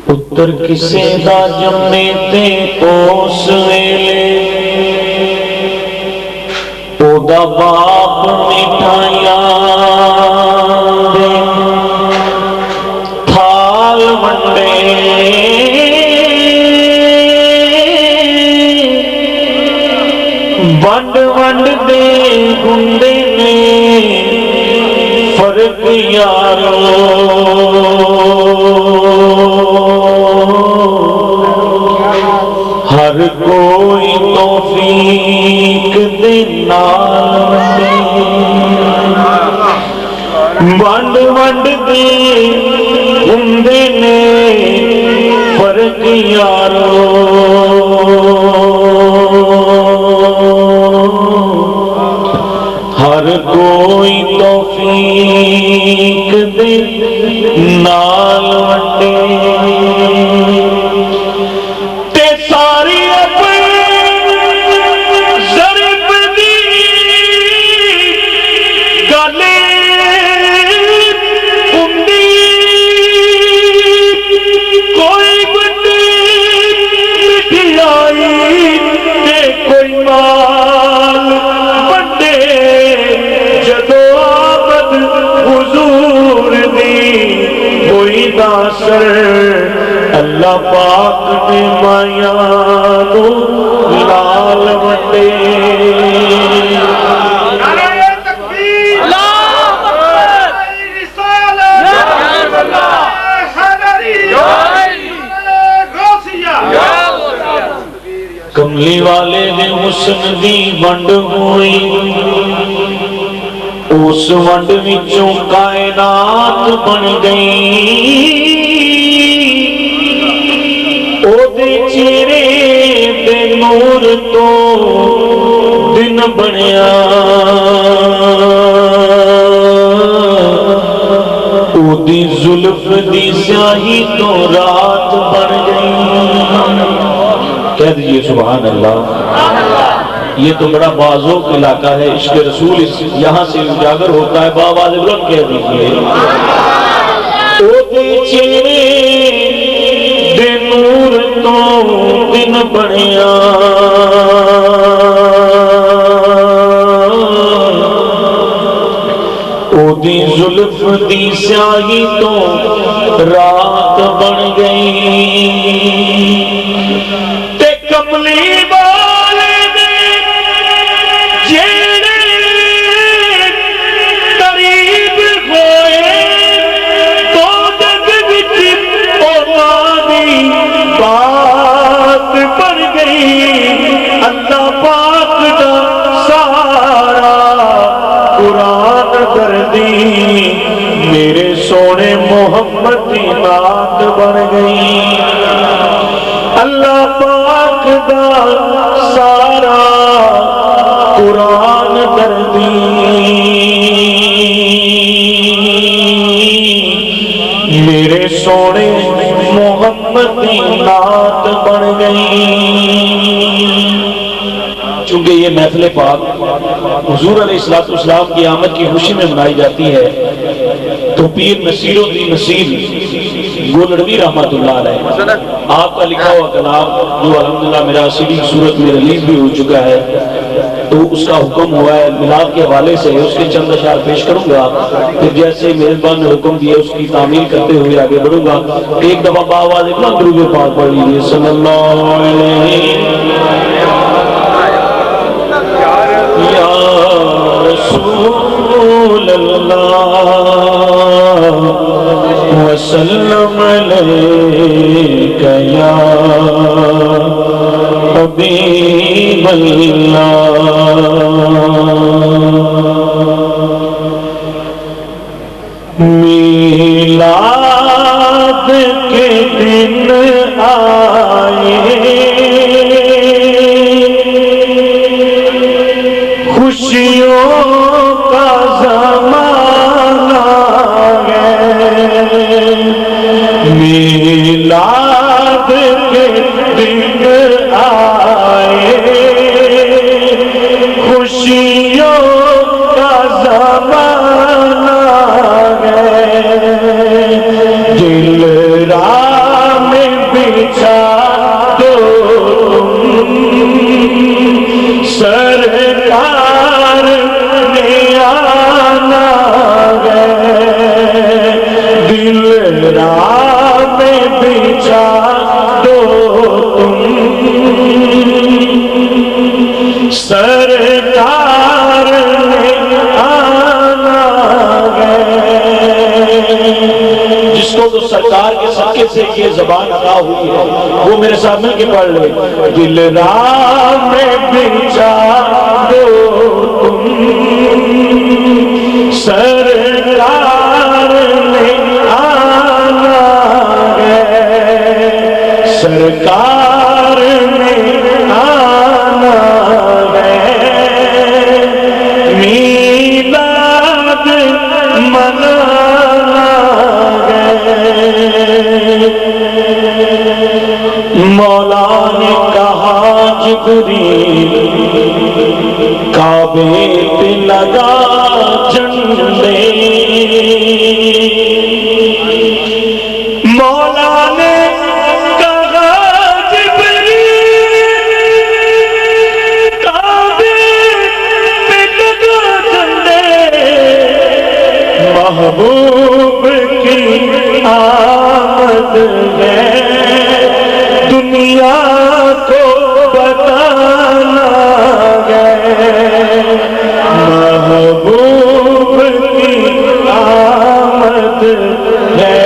پتر کسے دا جمے تے اس ویلے او دا باپ مٹھائیاں دے تھال ونڈے ونڈ ونڈ دے گندے نے فرق یارو ہر کوئی توفیق دے نال ونڈ ونڈ دے گندے نے فرق یارو ہر کوئی توفیق دے نال ونڈے تے ساری اپنی ضرب دی گلے ہندی کوئی بڑی مٹھائی تے کوئی مال بڑے جدو آمد حضور دی کوئی ناصر اللہ پاک نے مایاں نو لال ونڈے نعرہ تکبیر اللہ اکبر رسالت حیدری غوثیہ کملی والے نے حسن دی ونڈ ہوئی اس ونڈ وچوں کائنات بن گئی او دے چہرے دے نور تو دن بنیا او دی زلف دی سیاہی تو رات بن گئی کہہ دیجئے سبحان اللہ یہ تو بڑا بازوق علاقہ ہے عشق رسول یہاں سے اجاگر ہوتا ہے بآواز بلند کہہ دیجئے او دے چہرے دے نور تو دن بنیا او دی زلف دی سیاہی تو رات بن گئی تے کملی والے دے جیڑے قریب ہوئے تو جگ وچ اوہاں دی بات بن گئی اللہ پاک دا سارا قرآن کردی میرے سونے محمد دی نعت بن گئی اللہ پاک دا سارا قرآن کردی میرے سونے محمد دی نعت بن گئی چونکہ یہ محفل پاک حضور علیہ السلام کی آمد کی خوشی میں منائی جاتی ہے تو پیر نصیر الدین نصیر گولڑوی رحمت اللہ علیہ آپ کا لکھا ہوا کلام جو الحمدللہ میرا CD صورت میں ریلیز بھی ہو چکا ہے تو اس کا حکم ہوا ہے میلاد کے حوالے سے اس کے چند اشعار پیش کروں گا پھر جیسے میزبان نے حکم دیا اس کی تعمیل کرتے ہوئے آگے بڑھوں گا ایک دفعہ بآواز بلند درود پاک پڑھ لیجیے صلی اللہ علیہ یا رسول اللہ وسلم علیک یا حبیب اللہ میلاد کے دن آئے خوشیوں کا زمانہ ہے میلاد کے دن آئے خوشیوں کا زمانہ ہے دل راہ میں بچھا دو تم سرکار نے آنا ہے. جس کو تو سرکار کے صدقے سے یہ زبان عطا ہوئی ہے وہ میرے ساتھ مل کے پڑھ لے. دل راہ میں بچھا دو تم سرکار نے آنا ہے. سرکار نے آنا ہے. میلاد منانا ہے. مولا نے کہا جبریل کعبے پہ لگا جھنڈے. مولا نے کہا جبریل کعبے پہ لگا جھنڈے. محبوب کی آمد ہے دنیا کو بتانا ہے. محبوب کی آمد ہے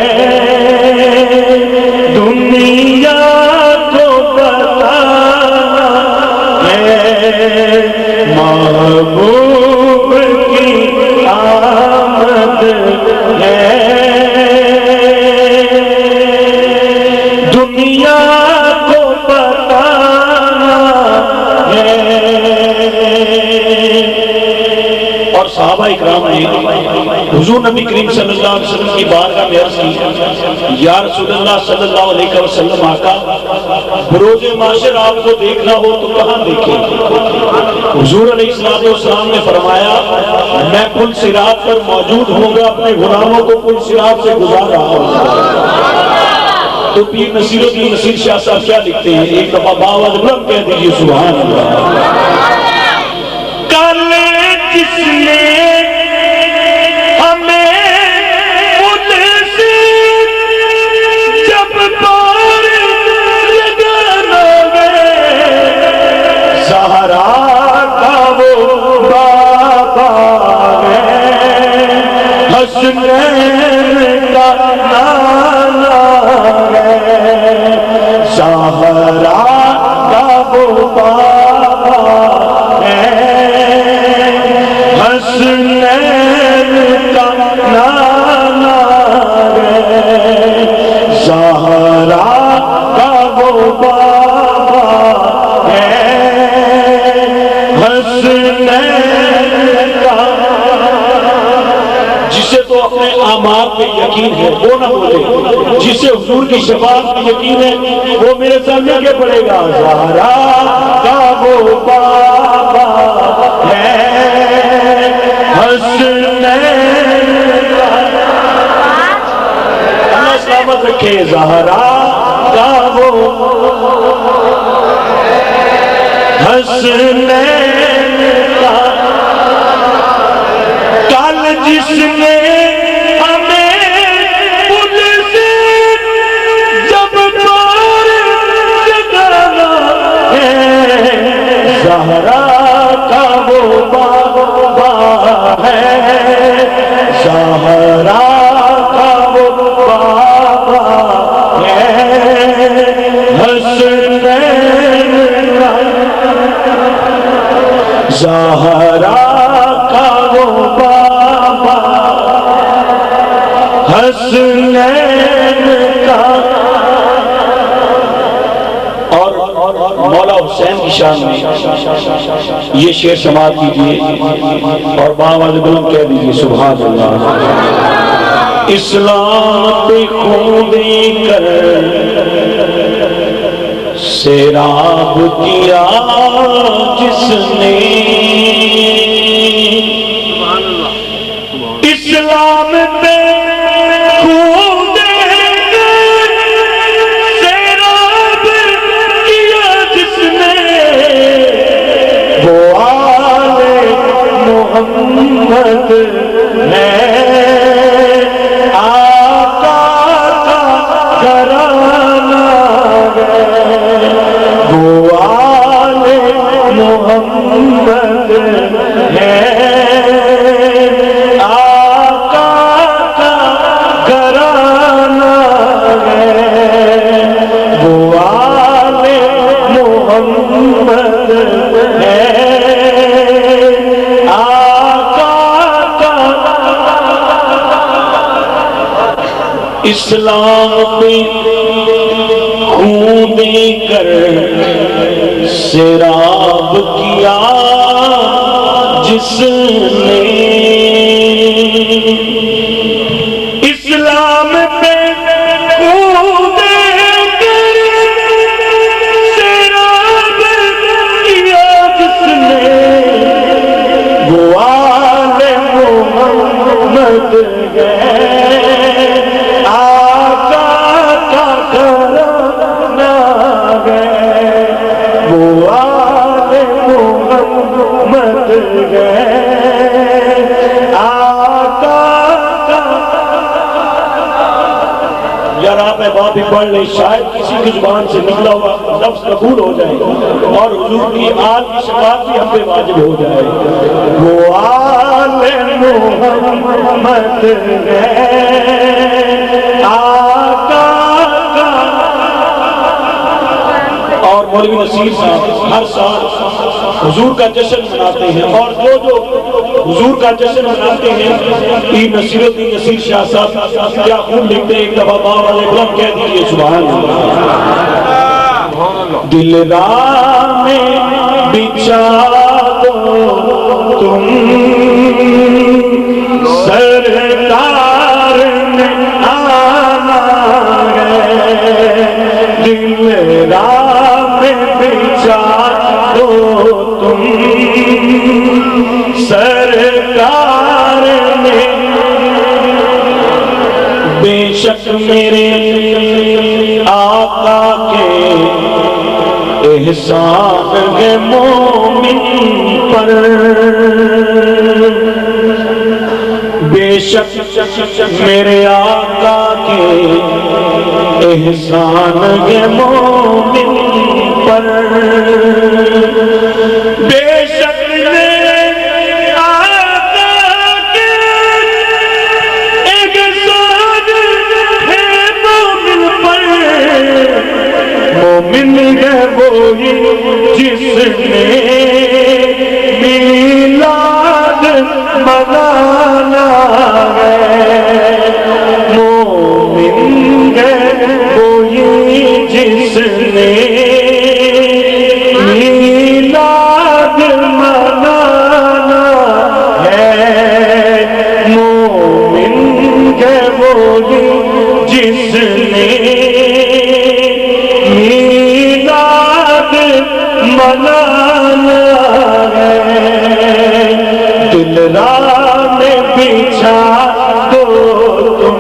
دنیا کو بتانا ہے. محبوب کی آمد ہے دنیا کو بتانا ہے. اور صحابہ اکرام نے حضور نبی کریم صلی اللہ علیہ وسلم کی بارگاہ میں عرض کی یا رسول اللہ صلی اللہ علیہ وسلم آقا بروز معاشر آپ کو دیکھنا ہو تو کہاں دیکھیں. حضور علیہ السلام نے فرمایا میں پل صراط پر موجود ہوں گا اپنے غلاموں کو پل صراط سے گزار رہا ہوں. تو پیر نصیر الدین نصیر شاہ صاحب کیا لکھتے ہیں ایک دفعہ باوجہ بلند کہہ دیجئے سبحان اللہ. کل جس نے ہمیں پل سے جب پار لگانا ہے زہرا کا وہ بابا ہے حسنین کا نانا ہے. زہرا کا وہ بابا ہے حسنین کا نانا ہے. زہرا کا وہ بابا ہے حسنین کا. جسے تو اپنے اعمال پہ یقین ہے وہ نہ بولے. جسے حضور کی شفاعت پہ یقین ہے وہ میرے سامنے کے پڑے گا. زہرا کا وہ بابا ہے حسنین کا. اللہ سلامت رکھے. زہرا کا وہ حسنین کا. کل جس نے ہمیں پل سے جب پار لگانا ہے زہرا کا وہ بابا ہے. زہرا کا وہ بابا ہے حسنین کا. زہرا کا وہ بابا حسنین کا. اور مولا حسین کی شان میں یہ شعر سماعت کیجئے اور باوجہ بلند کہہ دیجئے سبحان اللہ. اسلام پہ خون دے کر سیراب کیا جس نے اسلام پہ خون دے کر سیراب کیا جس نے وہ آل محمد ہے. آقا اسلام پہ خون دے کر سیراب کیا جس نے، اسلام پہ خون دے کر سیراب کیا جس نے، وہ آل محمد ہے، آقا کا گھرانہ ہے، وہ آل محمد ہے، آقا کا۔ یار آپ احباب بھی پڑھ لیں، شاید کسی کی زبان سے نکلا ہوا لفظ قبول ہو جائے اور حضور کی آل کی شفاعت بھی ہم پہ واجب ہو جائے۔ وہ آل محمد ہے، آقا کا۔ اور مولوی نصیر صاحب ہر سال حضور کا جشن مناتے ہیں، اور جو حضور کا جشن مناتے ہیں، پیر نصیر الدین نصیر شاہ صاحب کیا خوب لکھتے ہیں، ایک دفعہ باو والے بلند کہہ دیجئے سبحان اللہ۔ دل راہ میں بچھا دو تم سرکار نے آنا ہے، دل راہ میں بچھا دو تم سرکار نے، بے شک میرے آقا کے احسان ہے مومن پر، بے شک میرے آقا کے احسان ہے مومن پر، بے شک میرے آقا کے احسان ہے مومن پر، مومن ہے وہی جس نے میلاد منانا ہے، مومن ہے وہی جس نے میلاد منانا ہے، مومن ہے وہی جس نے میلاد منانا ہے، دل راہ میں بچھا دو تم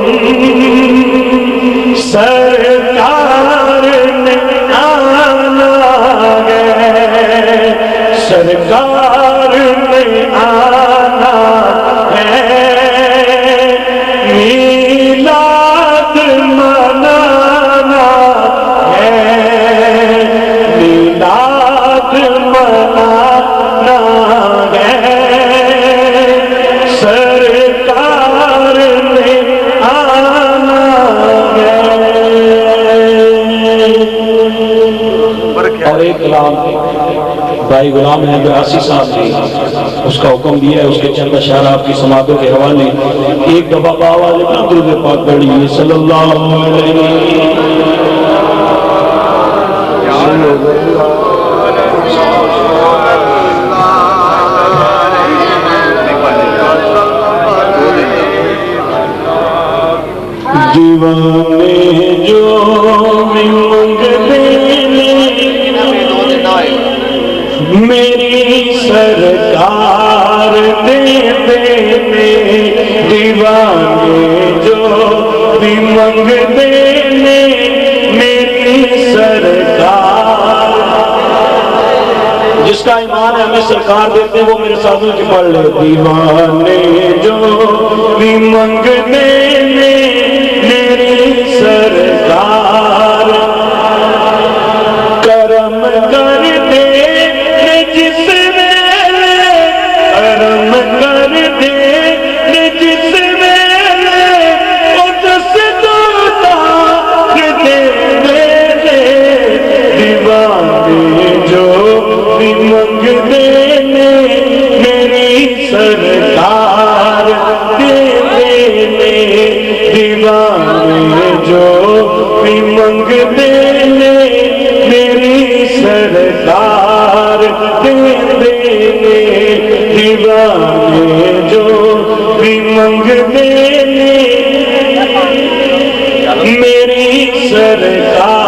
سرکار نے آنا ہے، سرکار نے آنا ہے، میلاد منانا ہے، میلاد منانا ہے، سرکار نے آنا ہے۔ اور ایک کلام بھائی غلام احمد عاصی صاحب نے اس کا حکم دیا ہے، اس کے چند اشعار آپ کی سماعتوں کے حوالے، ایک دفعہ باواز اپنا درود پاک پڑھیے صلی اللہ علیہ وسلم۔ دیوانے جو منگتے میری سرکار دے دینے، دیوانے جو بھی منگتے میری سرکار، جس کا ایمان ہے ہمیں سرکار دیتے وہ میرے ساتھ کے پڑھ لے، دیوانے جو بھی منگتے میری سرکار، کرم کر دے جس ویلے، کرم کر دے جس ویلے، او دس دودار دے دے، دیوانے جو بھی منگتے میری سرکار دے دے، میری سرکار